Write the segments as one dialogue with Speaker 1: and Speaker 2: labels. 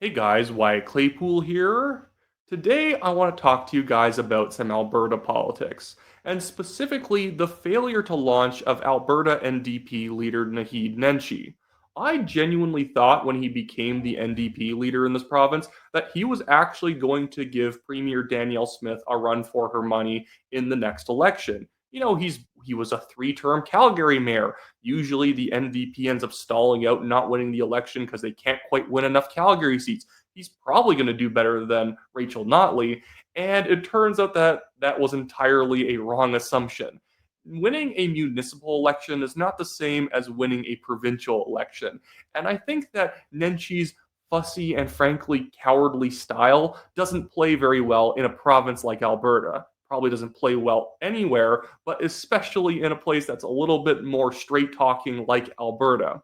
Speaker 1: Hey guys, Wyatt Claypool here. Today I want to talk to you guys about some Alberta politics, and specifically the failure to launch of Alberta NDP leader Naheed Nenshi. I genuinely thought when he became the NDP leader in this province that he was actually going to give Premier Danielle Smith a run for her money in the next election. He was a three-term Calgary mayor. Usually the NDP ends up stalling out and not winning the election because they can't quite win enough Calgary seats. He's probably going to do better than Rachel Notley. And it turns out that that was entirely a wrong assumption. Winning a municipal election is not the same as winning a provincial election. And I think that Nenshi's fussy and frankly cowardly style doesn't play very well in a province like Alberta. Probably doesn't play well anywhere, but especially in a place that's a little bit more straight talking like Alberta.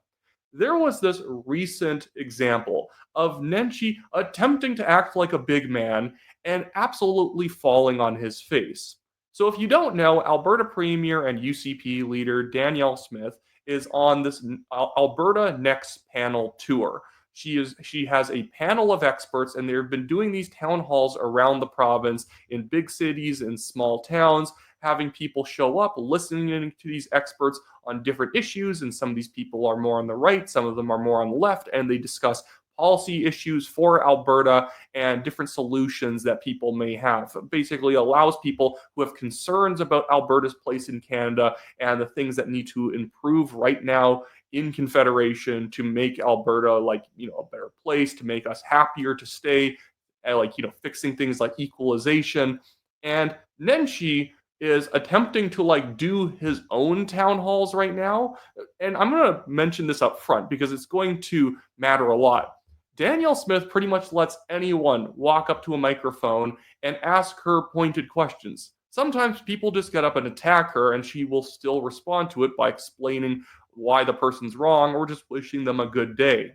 Speaker 1: There was this recent example of Nenshi attempting to act like a big man and absolutely falling on his face. So, if you don't know, Alberta Premier and UCP leader Danielle Smith is on this Alberta Next Panel tour. She has a panel of experts, and they've been doing these town halls around the province in big cities and small towns, having people show up, listening to these experts on different issues. And some of these people are more on the right, some of them are more on the left, and they discuss policy issues for Alberta and different solutions that people may have. It basically allows people who have concerns about Alberta's place in Canada and the things that need to improve right now in Confederation to make Alberta a better place, to make us happier to stay, fixing things like equalization. And Nenshi is attempting to do his own town halls right now. And I'm going to mention this up front because it's going to matter a lot. Danielle Smith pretty much lets anyone walk up to a microphone and ask her pointed questions. Sometimes people just get up and attack her, and she will still respond to it by explaining why the person's wrong or just wishing them a good day.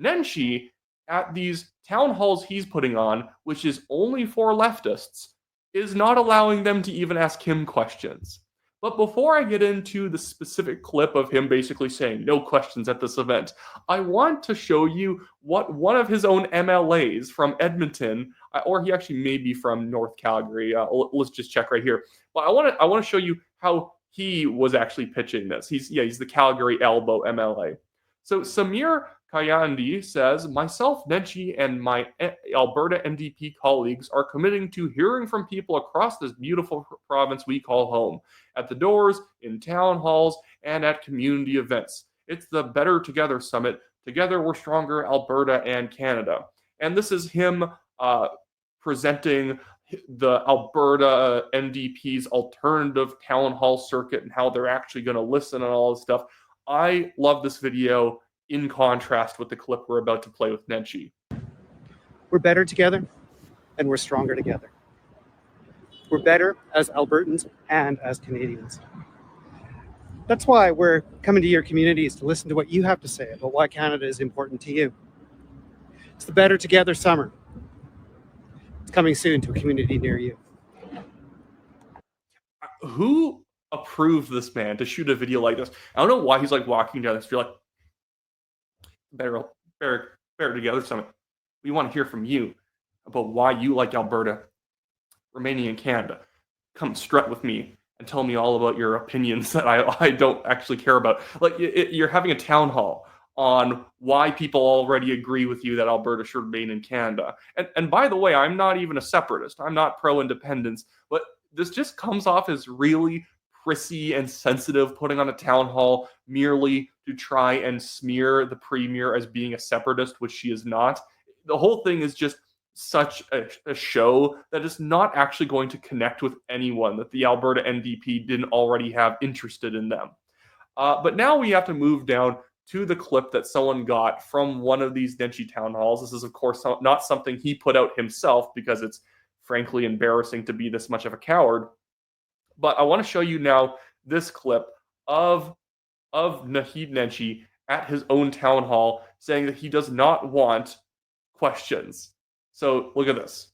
Speaker 1: Nenshi, at these town halls he's putting on, which is only for leftists, is not allowing them to even ask him questions. But before I get into the specific clip of him basically saying no questions at this event, I want to show you what one of his own MLAs from Edmonton, or he actually may be from North Calgary. Let's just check right here. But I want to show you how he was actually pitching this. He's the Calgary Elbow MLA. So Samir Kayandi says, myself, Nenshi, and my Alberta NDP colleagues are committing to hearing from people across this beautiful province we call home, at the doors, in town halls, and at community events. It's the Better Together Summit. Together we're stronger, Alberta and Canada. And this is him presenting the Alberta NDP's alternative town hall circuit and how they're actually going to listen and all this stuff. I love this video in contrast with the clip we're about to play with Nenshi.
Speaker 2: We're better together and we're stronger together. We're better as Albertans and as Canadians. That's why we're coming to your communities to listen to what you have to say about why Canada is important to you. It's the Better Together Summer. It's coming soon to a community near you.
Speaker 1: Who approved this man to shoot a video like this? I don't know why he's walking down the street better together summit. We want to hear from you about why you like Alberta remaining in Canada. Come strut with me and tell me all about your opinions that I don't actually care about. You're having a town hall on why people already agree with you that Alberta should remain in Canada. And by the way, I'm not even a separatist. I'm not pro-independence, but this just comes off as really prissy and sensitive, putting on a town hall merely to try and smear the premier as being a separatist, which she is not. The whole thing is just such a show that is not actually going to connect with anyone that the Alberta NDP didn't already have interested in them. But now we have to move down to the clip that someone got from one of these Nenshi town halls. This is, of course, not something he put out himself because it's frankly embarrassing to be this much of a coward. But I want to show you now this clip of Naheed Nenshi at his own town hall saying that he does not want questions. So look at this.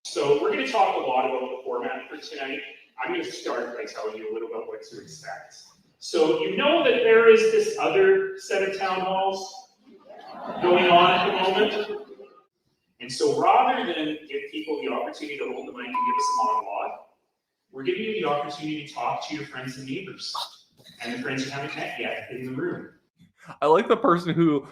Speaker 3: So we're going to talk a lot about the format for tonight. I'm going to start by telling you a little about what to expect. So you know that there is this other set of town halls going on at the moment. And so rather than give people the opportunity to hold the mic and give us a monologue, we're giving you the opportunity to talk to your friends and neighbors and the friends you haven't met yet in the room.
Speaker 1: I like the person who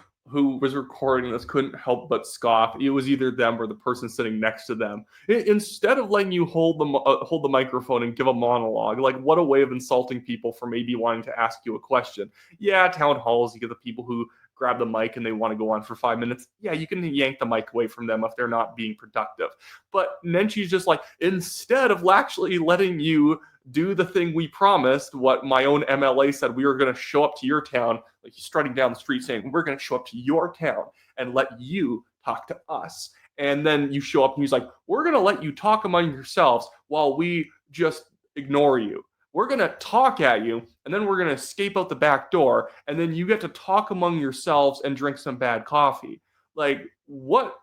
Speaker 1: was recording this couldn't help but scoff. It was either them or the person sitting next to them. Instead of letting you hold the microphone and give a monologue, like what a way of insulting people for maybe wanting to ask you a question. Yeah, town halls, you get the people who grab the mic and they want to go on for 5 minutes. Yeah, you can yank the mic away from them if they're not being productive. But Nenshi's just like, instead of actually letting you do the thing we promised, what my own MLA said, we were going to show up to your town, like he's strutting down the street saying, we're going to show up to your town and let you talk to us. And then you show up and he's like, we're going to let you talk among yourselves while we just ignore you. We're going to talk at you, and then we're going to escape out the back door, and then you get to talk among yourselves and drink some bad coffee. Like, what?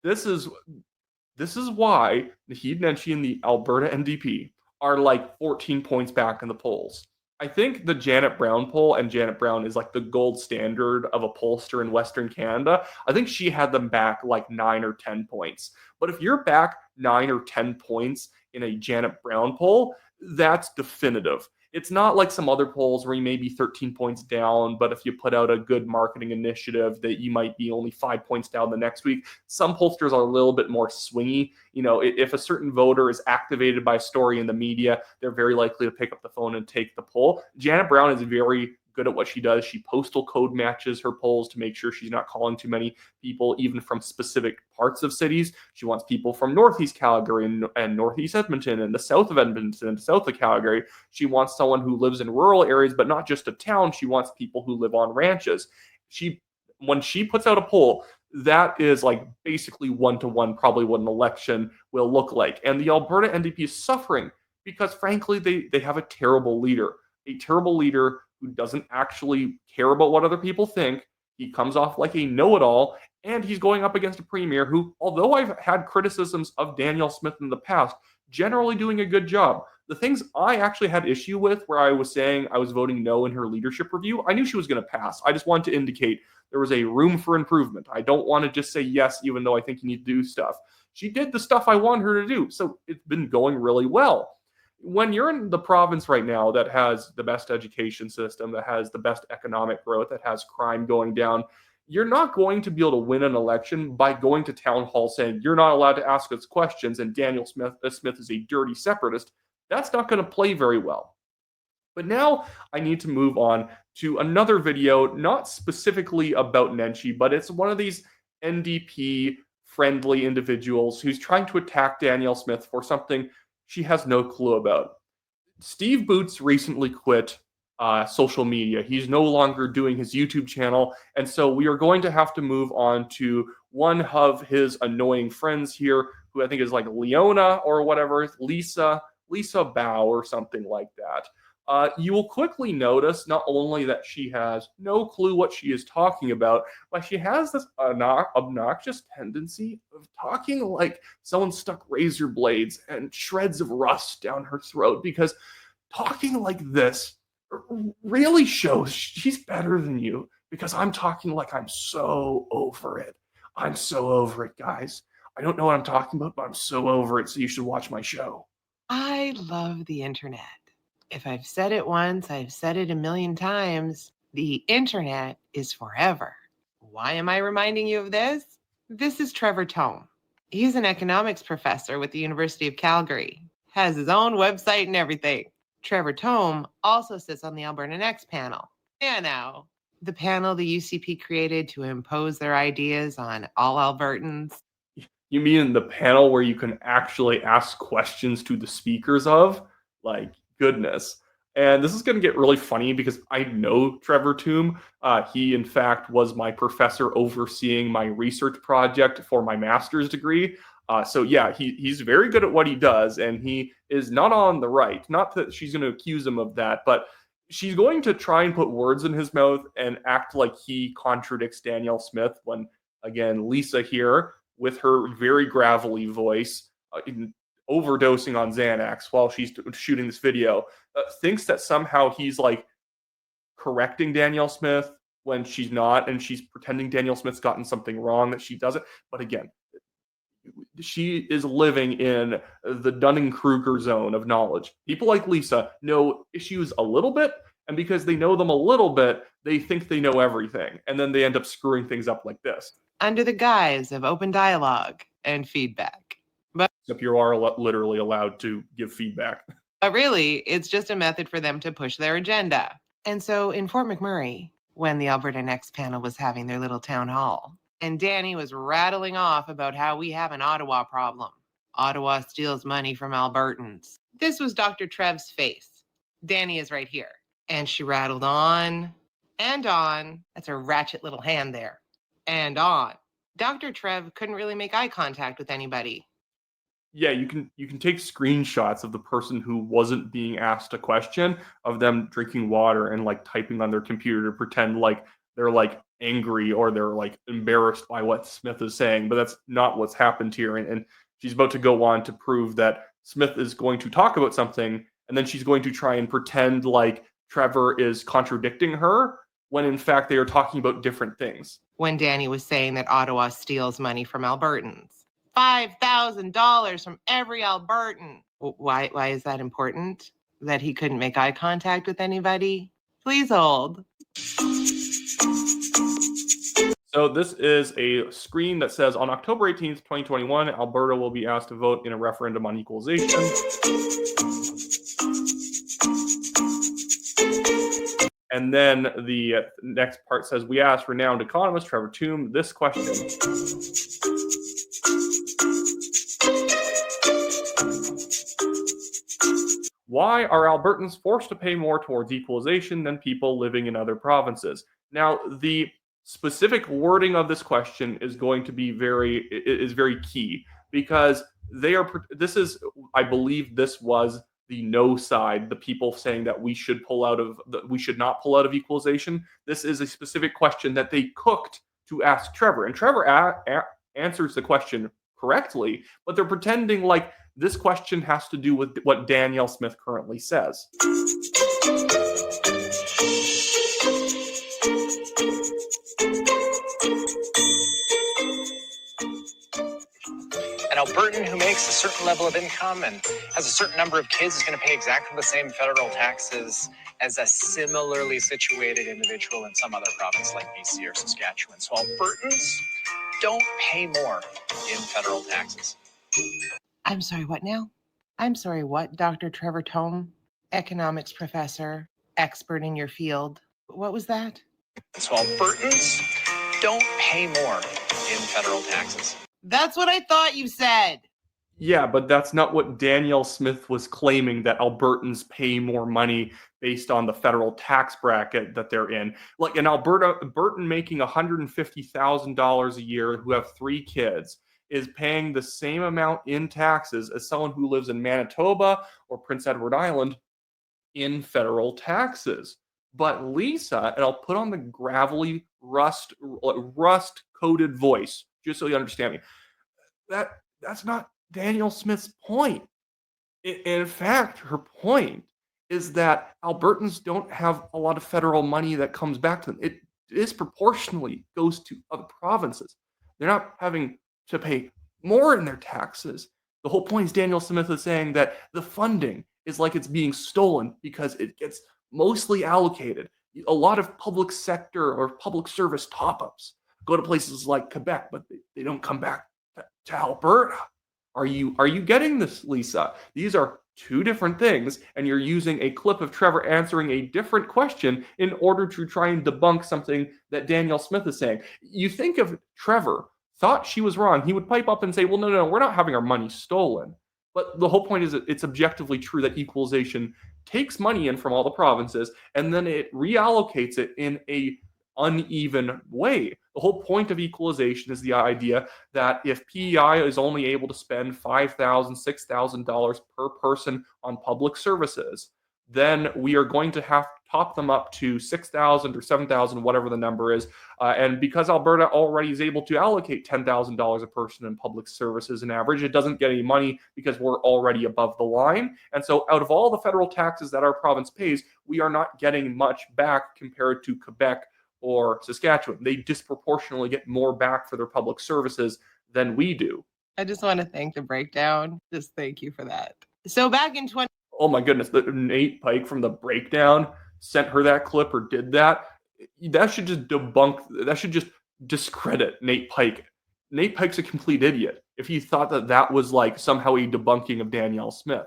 Speaker 1: This is why Naheed Nenshi and the Alberta NDP are like 14 points back in the polls. I think the Janet Brown poll, and Janet Brown is like the gold standard of a pollster in Western Canada. I think she had them back like 9 or 10 points. But if you're back 9 or 10 points in a Janet Brown poll, that's definitive. It's not like some other polls where you may be 13 points down, but if you put out a good marketing initiative that you might be only 5 points down the next week. Some pollsters are a little bit more swingy. You know, if a certain voter is activated by a story in the media, they're very likely to pick up the phone and take the poll. Janet Brown is very good at what she does. She postal code matches her polls to make sure she's not calling too many people, even from specific parts of cities. She wants people from Northeast Calgary and Northeast Edmonton and the south of Edmonton and south of Calgary. She wants someone who lives in rural areas, but not just a town. She wants people who live on ranches. When she puts out a poll, that is like basically one-to-one probably what an election will look like. And the Alberta NDP is suffering because, frankly, they have a terrible leader who doesn't actually care about what other people think. He comes off like a know-it-all, and he's going up against a premier who, although I've had criticisms of Danielle Smith in the past, generally doing a good job. The things I actually had issue with, where I was saying I was voting no in her leadership review, I knew she was going to pass. I just wanted to indicate there was a room for improvement. I don't want to just say yes, even though I think you need to do stuff. She did the stuff I want her to do, so it's been going really well. When you're in the province right now that has the best education system, that has the best economic growth, that has crime going down, you're not going to be able to win an election by going to town hall saying you're not allowed to ask us questions and Danielle Smith is a dirty separatist. That's not going to play very well. But now I need to move on to another video, not specifically about Nenshi, but it's one of these NDP friendly individuals who's trying to attack Danielle Smith for something she has no clue about. Steve Boots recently quit social media. He's no longer doing his YouTube channel. And so we are going to have to move on to one of his annoying friends here, who I think is like Leona or whatever, Lisa Bao or something like that. You will quickly notice not only that she has no clue what she is talking about, but she has this obnoxious tendency of talking like someone stuck razor blades and shreds of rust down her throat, because talking like this really shows she's better than you, because I'm talking like I'm so over it. I'm so over it, guys. I don't know what I'm talking about, but I'm so over it, so you should watch my show.
Speaker 4: I love the internet. If I've said it once, I've said it a million times. The internet is forever. Why am I reminding you of this? This is Trevor Tome. He's an economics professor with the University of Calgary, has his own website and everything. Trevor Tome also sits on the Alberta Next Panel. Yeah, now, the panel the UCP created to impose their ideas on all Albertans.
Speaker 1: You mean the panel where you can actually ask questions to the speakers of? Like, goodness. And this is going to get really funny because I know Trevor Toome. He, in fact, was my professor overseeing my research project for my master's degree. So yeah, he's very good at what he does, and he is not on the right. Not that she's going to accuse him of that, but she's going to try and put words in his mouth and act like he contradicts Danielle Smith when, again, Lisa here, with her very gravelly voice, overdosing on Xanax while she's shooting this video, thinks that somehow he's like correcting Danielle Smith when she's not, and she's pretending Danielle Smith's gotten something wrong that she doesn't. But again, she is living in the Dunning-Kruger zone of knowledge. People like Lisa know issues a little bit, and because they know them a little bit, they think they know everything, and then they end up screwing things up like this.
Speaker 4: Under the guise of open dialogue and feedback.
Speaker 1: Except you are literally allowed to give feedback.
Speaker 4: But really, it's just a method for them to push their agenda. And so in Fort McMurray, when the Alberta Next Panel was having their little town hall, and Danny was rattling off about how we have an Ottawa problem. Ottawa steals money from Albertans. This was Dr. Trev's face. Danny is right here. And she rattled on and on. That's a ratchet little hand there. And on. Dr. Trev couldn't really make eye contact with anybody.
Speaker 1: Yeah, you can take screenshots of the person who wasn't being asked a question, of them drinking water and like typing on their computer to pretend like they're like angry or they're like embarrassed by what Smith is saying, but that's not what's happened here. And she's about to go on to prove that Smith is going to talk about something, and then she's going to try and pretend like Trevor is contradicting her when in fact they are talking about different things.
Speaker 4: When Danny was saying that Ottawa steals money from Albertans. $5,000 from every Albertan. Why is that important? That he couldn't make eye contact with anybody? Please hold.
Speaker 1: So this is a screen that says on October 18th, 2021, Alberta will be asked to vote in a referendum on equalization. And then the next part says, we asked renowned economist Trevor Tombe this question. Why are Albertans forced to pay more towards equalization than people living in other provinces? Now, the specific wording of this question is going to be very key, because I believe this was the no side, the people saying that we should not pull out of equalization. This is a specific question that they cooked to ask Trevor, and Trevor answers the question correctly, but they're pretending like this question has to do with what Danielle Smith currently says.
Speaker 5: An Albertan who makes a certain level of income and has a certain number of kids is going to pay exactly the same federal taxes as a similarly situated individual in some other province like BC or Saskatchewan. So Albertans don't pay more in federal taxes.
Speaker 4: I'm sorry, what now? I'm sorry, what, Dr. Trevor Tombe? Economics professor, expert in your field. What was that?
Speaker 5: So Albertans don't pay more in federal taxes.
Speaker 4: That's what I thought you said.
Speaker 1: Yeah, but that's not what Danielle Smith was claiming, that Albertans pay more money based on the federal tax bracket that they're in. Like an Albertan making $150,000 a year who have 3 kids is paying the same amount in taxes as someone who lives in Manitoba or Prince Edward Island in federal taxes. But Lisa, and I'll put on the gravelly rust-coated voice, just so you understand me, that's not Danielle Smith's point. In fact, her point is that Albertans don't have a lot of federal money that comes back to them. It disproportionately goes to other provinces. They're not having to pay more in their taxes. The whole point is Danielle Smith is saying that the funding is like it's being stolen because it gets mostly allocated. A lot of public sector or public service top-ups go to places like Quebec, but they don't come back to Alberta. Are you getting this, Lisa? These are two different things, and you're using a clip of Trevor answering a different question in order to try and debunk something that Danielle Smith is saying. You think if Trevor thought she was wrong, he would pipe up and say, well, no, we're not having our money stolen. But the whole point is that it's objectively true that equalization takes money in from all the provinces, and then it reallocates it in a uneven way. The whole point of equalization is the idea that if PEI is only able to spend $5,000, $6,000 per person on public services, then we are going to have to top them up to $6,000 or $7,000, whatever the number is. And because Alberta already is able to allocate $10,000 a person in public services on average, it doesn't get any money because we're already above the line. And so out of all the federal taxes that our province pays, we are not getting much back compared to Quebec or Saskatchewan. They disproportionately get more back for their public services than we do.
Speaker 4: I just want to thank the breakdown. Just thank you for that. So back in 20.
Speaker 1: Oh my goodness, Nate Pike from The Breakdown sent her that clip or did that. That should just that should just discredit Nate Pike. Nate Pike's a complete idiot if he thought that that was like somehow a debunking of Danielle Smith.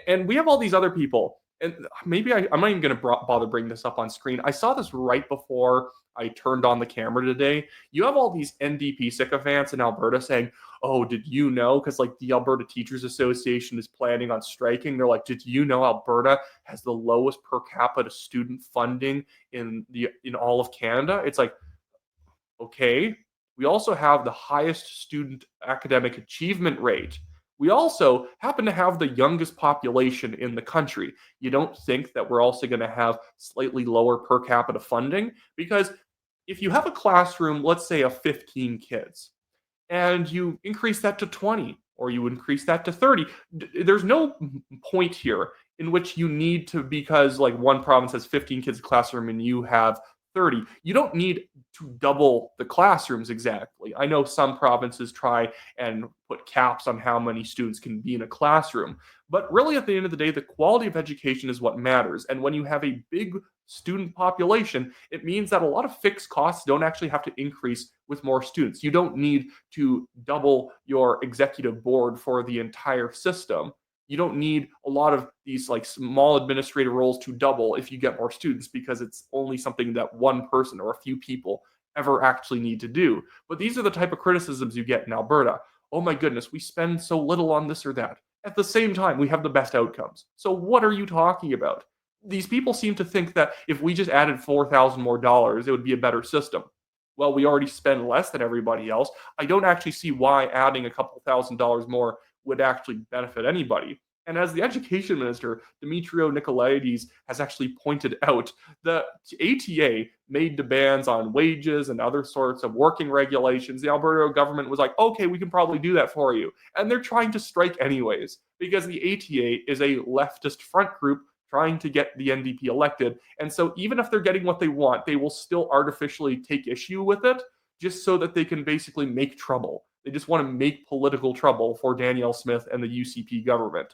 Speaker 1: And we have all these other people, and maybe I'm not even going to bother bringing this up on screen. I saw this right before I turned on the camera today. You have all these NDP sycophants in Alberta saying, oh, did you know? Because like the Alberta Teachers Association is planning on striking. They're like, did you know Alberta has the lowest per capita student funding in all of Canada? It's like, okay. We also have the highest student academic achievement rate. We also happen to have the youngest population in the country. You don't think that we're also going to have slightly lower per capita funding? Because if you have a classroom, let's say of 15 kids, and you increase that to 20, or you increase that to 30, there's no point here in which you need to, because like one province has 15 kids in a classroom and you have 30. You don't need to double the classrooms exactly. I know some provinces try and put caps on how many students can be in a classroom, but really at the end of the day, the quality of education is what matters. And when you have a big student population, it means that a lot of fixed costs don't actually have to increase with more students. You don't need to double your executive board for the entire system. You don't need a lot of these like small administrative roles to double if you get more students, because it's only something that one person or a few people ever actually need to do. But these are the type of criticisms you get in Alberta. Oh my goodness, we spend so little on this or that. At the same time, we have the best outcomes. So what are you talking about? These people seem to think that if we just added $4,000 more, it would be a better system. Well, we already spend less than everybody else. I don't actually see why adding a couple $1,000s more would actually benefit anybody. And as the education minister, Demetrio Nicolaides, has actually pointed out, the ATA made demands on wages and other sorts of working regulations. The Alberta government was like, okay, we can probably do that for you. And they're trying to strike anyways, because the ATA is a leftist front group trying to get the NDP elected. And so even if they're getting what they want, they will still artificially take issue with it just so that they can basically make trouble. They just want to make political trouble for Danielle Smith and the UCP government.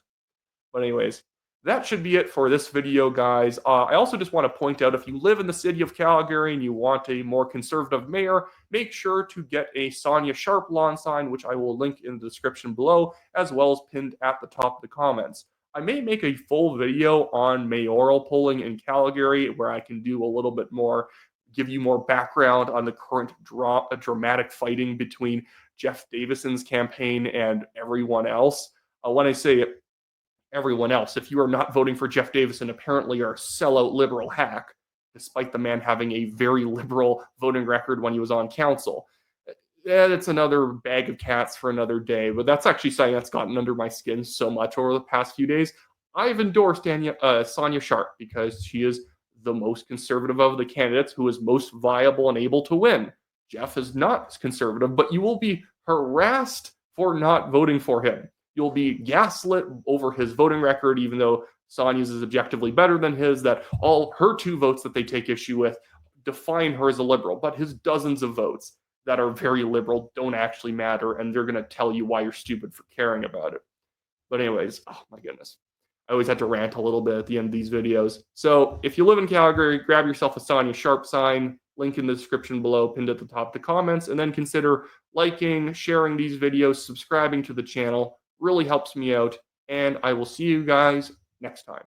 Speaker 1: But anyways, that should be it for this video, guys. I also just want to point out, if you live in the city of Calgary and you want a more conservative mayor, make sure to get a Sonia Sharp lawn sign, which I will link in the description below, as well as pinned at the top of the comments. I may make a full video on mayoral polling in Calgary where I can do a little bit more, give you more background on the current dramatic fighting between Jeff Davison's campaign and everyone else. When I say everyone else, if you are not voting for Jeff Davison, apparently you're a sellout liberal hack, despite the man having a very liberal voting record when he was on council. Yeah, that's another bag of cats for another day, but that's actually something that's gotten under my skin so much over the past few days. I've endorsed Sonia Sharp because she is the most conservative of the candidates, who is most viable and able to win. Jeff is not conservative, but you will be harassed for not voting for him. You'll be gaslit over his voting record, even though Sonia's is objectively better than his, that all her 2 votes that they take issue with define her as a liberal, but his dozens of votes that are very liberal don't actually matter, and they're going to tell you why you're stupid for caring about it. But anyways, oh my goodness. I always have to rant a little bit at the end of these videos. So if you live in Calgary, grab yourself a Sonia Sharp sign, link in the description below, pinned at the top of the comments, and then consider liking, sharing these videos, subscribing to the channel. Really helps me out, and I will see you guys next time.